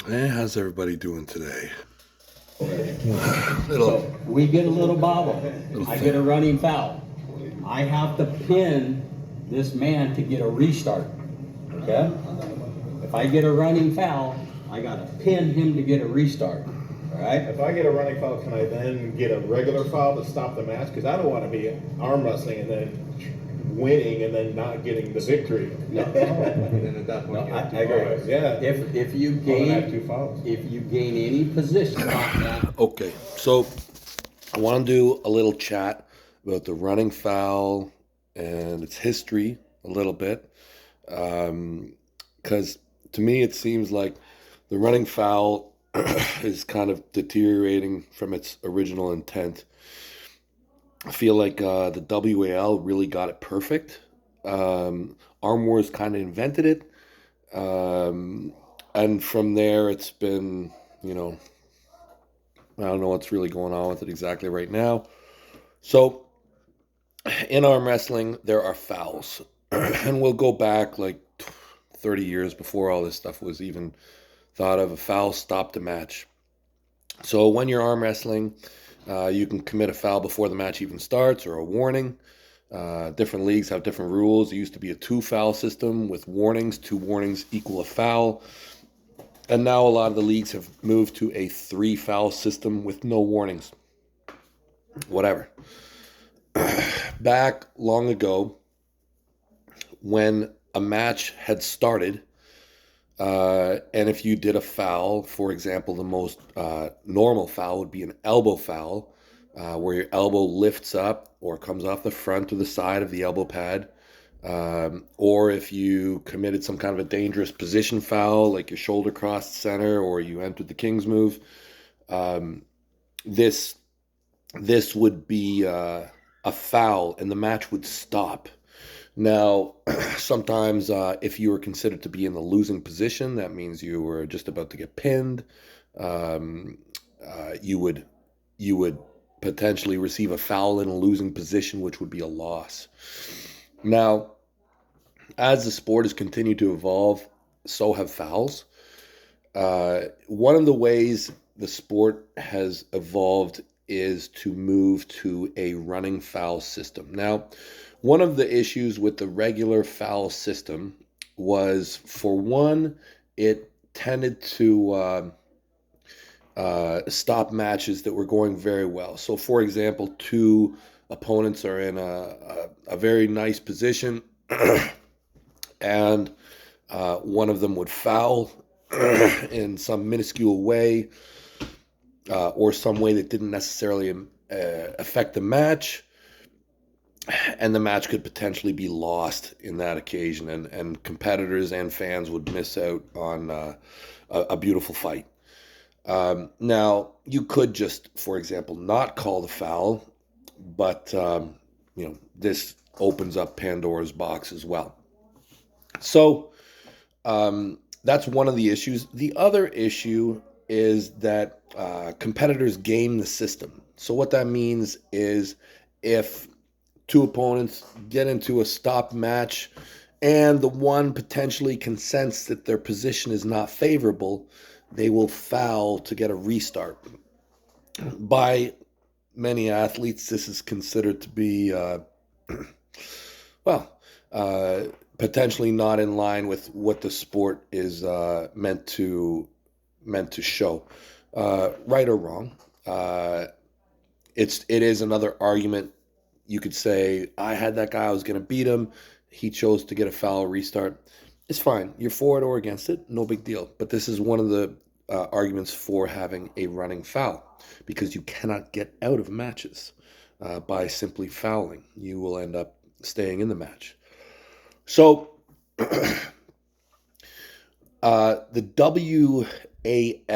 Hey, how's everybody doing today? So we get a little bobble. I get a Fan. running foul. I have to pin this man to get a restart. Okay? If I get a running foul, I gotta pin him to get a restart. All right? If I get a running foul, can I then get a regular foul to stop the match? Because I don't want to be arm wrestling and then winning and then not getting the victory. No. And then at that point, No, I agree. Yeah. If you Well, then I have gain two fouls. if you gain any position off that, Okay, so I want to do a little chat about the running foul and its history a little bit. Because to me, it seems like the running foul is kind of deteriorating from its original intent. I feel like the WAL really got it perfect. Arm Wars kind of invented it. And from there, it's been, you know, I don't know what's really going on with it exactly right now. So, in arm wrestling, there are fouls. And we'll go back like 30 years before all this stuff was even thought of. A foul stopped a match. So, when you're arm wrestling, you can commit a foul before the match even starts or a warning. Different leagues have different rules. It used to be a 2 foul system with warnings. 2 warnings equal a foul. And now a lot of the leagues have moved to a 3 foul system with no warnings. Whatever. Back long ago, when a match had started, and if you did a foul, for example, the most normal foul would be an elbow foul, where your elbow lifts up or comes off the front or the side of the elbow pad. Or if you committed some kind of a dangerous position foul, like your shoulder crossed center or you entered the King's move, um, this this would be a foul, and the match would stop. Now, sometimes if you were considered to be in the losing position, that means you were just about to get pinned. Um, you would potentially receive a foul in a losing position, which would be a loss. Now, as the sport has continued to evolve, so have fouls. One of the ways the sport has evolved is to move to a running foul system. Now, one of the issues with the regular foul system was, for one, it tended to stop matches that were going very well. So, for example, 2 opponents are in a very nice position, and one of them would foul in some minuscule way, or some way that didn't necessarily affect the match, and the match could potentially be lost in that occasion, and competitors and fans would miss out on a beautiful fight. Now, you could just, for example, not call the foul, but this opens up Pandora's box as well. So that's one of the issues. The other issue is that competitors game the system. So what that means is, if 2 opponents get into a stop match and the one potentially can sense that their position is not favorable, they will foul to get a restart. By many athletes, this is considered to be, well, potentially not in line with what the sport is meant to show. Right or wrong, it is another argument. You could say, I had that guy, I was going to beat him. He chose to get a foul restart. It's fine. You're for it or against it. No big deal. But this is one of the arguments for having a running foul, because you cannot get out of matches by simply fouling. You will end up staying in the match. So the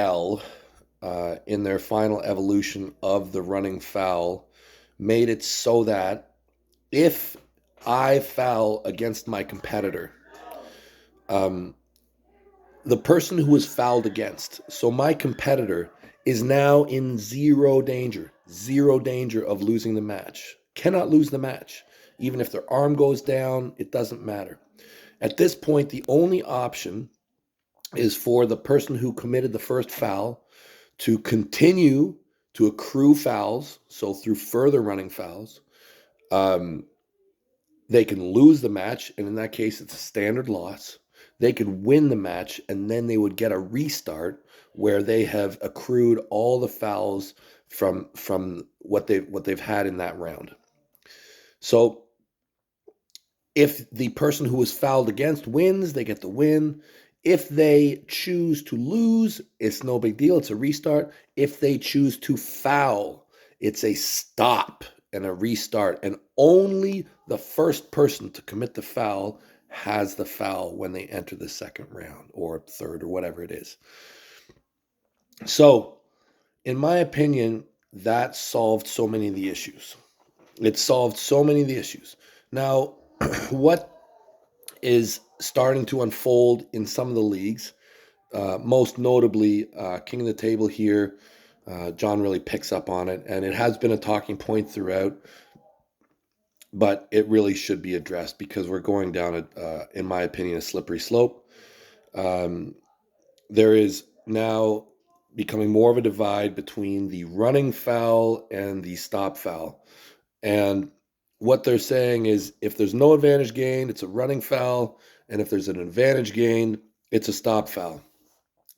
WAL, in their final evolution of the running foul, made it so that if I foul against my competitor, the person who was fouled against, so my competitor, is now in zero danger of losing the match. Cannot lose the match. Even if their arm goes down, it doesn't matter. At this point, the only option is for the person who committed the first foul to continue to accrue fouls. So through further running fouls, they can lose the match, and in that case, it's a standard loss. They could win the match, and then they would get a restart where they have accrued all the fouls from what they've had in that round. So if the person who was fouled against wins, they get the win. If they choose to lose, it's no big deal. It's a restart. If they choose to foul, it's a stop and a restart. And only the first person to commit the foul has the foul when they enter the second round or third or whatever it is. So, in my opinion, that solved so many of the issues. It solved so many of the issues. Now, what is starting to unfold in some of the leagues, most notably King of the Table here. John really picks up on it, and it has been a talking point throughout, but it really should be addressed because we're going down, in my opinion, a slippery slope. There is now becoming more of a divide between the running foul and the stop foul. And what they're saying is if there's no advantage gained, it's a running foul. And if there's an advantage gained, it's a stop foul.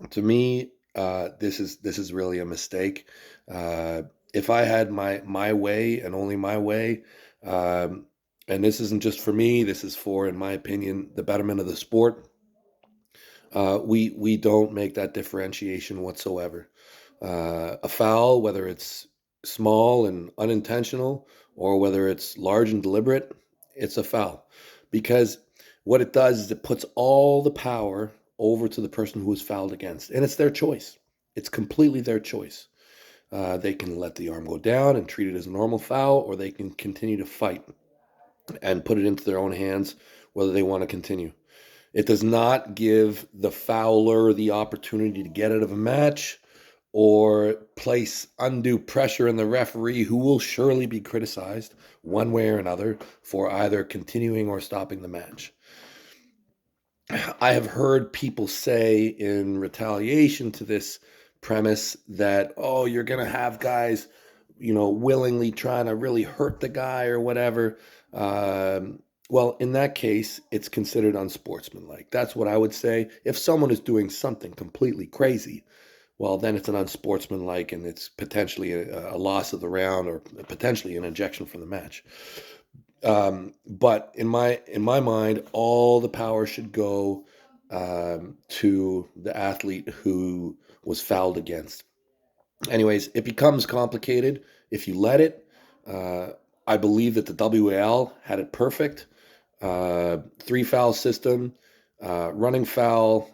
To me, this is really a mistake. If I had my way and only my way, and this isn't just for me, this is for, in my opinion, the betterment of the sport. We don't make that differentiation whatsoever. A foul, whether it's small and unintentional or whether it's large and deliberate, it's a foul. Because what it does is it puts all the power over to the person who was fouled against. And it's their choice. It's completely their choice. They can let the arm go down and treat it as a normal foul, or they can continue to fight and put it into their own hands whether they want to continue. It does not give the fouler the opportunity to get out of a match or place undue pressure on the referee, who will surely be criticized one way or another for either continuing or stopping the match. I have heard people say in retaliation to this premise that, oh, you're going to have guys, willingly trying to really hurt the guy or whatever. Well, in that case, it's considered unsportsmanlike. That's what I would say. If someone is doing something completely crazy, well, then it's an unsportsmanlike and it's potentially a loss of the round or potentially an ejection from the match. But in my mind, all the power should go to the athlete who was fouled against. Anyways, it becomes complicated if you let it. I believe that the WAL had it perfect. 3-foul system, running foul.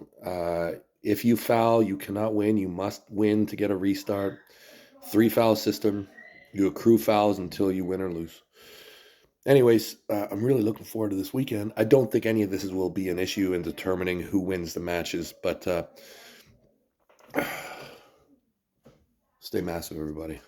If you foul, you cannot win. You must win to get a restart. 3-foul system. You accrue fouls until you win or lose. Anyways, I'm really looking forward to this weekend. I don't think any of this will be an issue in determining who wins the matches, but stay massive, everybody.